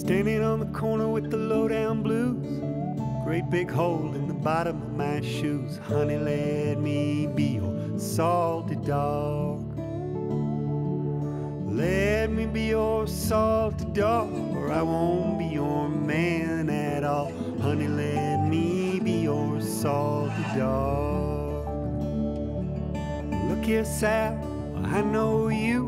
Standing on the corner with the low-down blues, great big hole in the bottom of my shoes. Honey, let me be your salty dog. Let me be your salty dog, or I won't be your man at all. Honey, let me be your salty dog. Look here, Sal, I know you.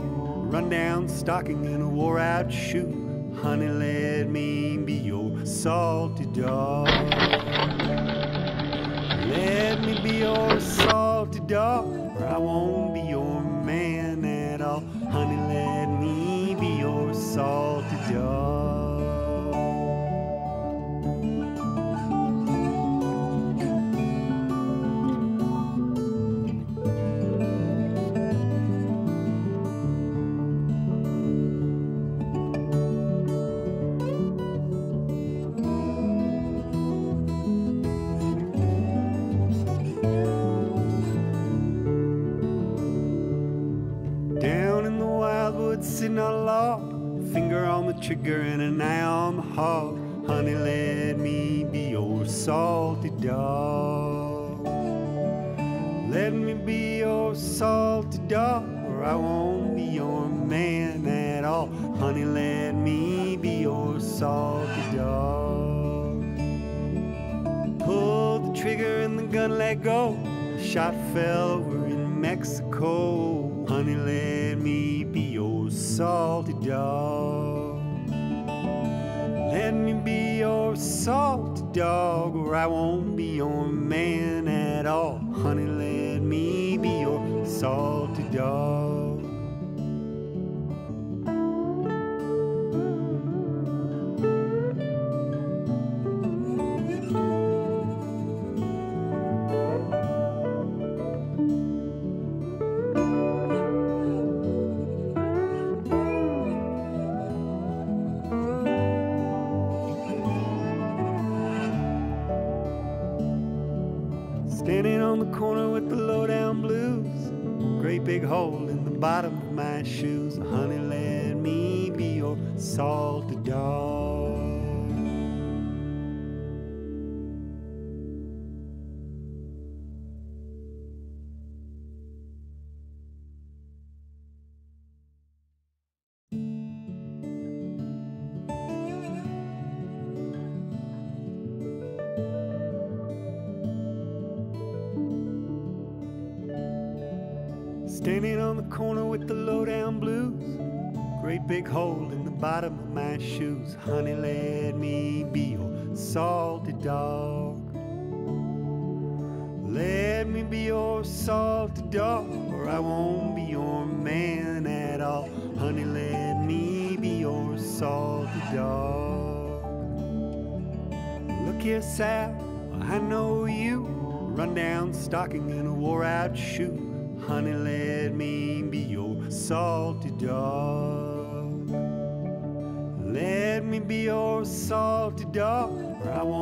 Run down stocking in a wore-out shoe. Honey, let me be your salty dog. Let me be your salty dog, or I won't be your man at all. Honey, let me be your salty dog. Sitting on a log, finger on the trigger and an eye on the hog. Honey, let me be your salty dog. Let me be your salty dog, or I won't be your man at all. Honey, let me be your salty dog. Pulled the trigger and the gun let go. Shot fell over in Mexico. Honey, let me be your salty dog. Let me be your salty dog, or I won't be your man at all. Honey, let me be your salty dog. Standing on the corner with the low-down blues, great big hole in the bottom of my shoes. Honey, let me be your salty dog. Standing on the corner with the low-down blues, great big hole in the bottom of my shoes. Honey, let me be your salty dog. Let me be your salty dog, or I won't be your man at all. Honey, let me be your salty dog. Look here, Sal, I know you. Run down stocking in a wore-out shoe. Honey, let me be your salty dog. Let me be your salty dog, or I won't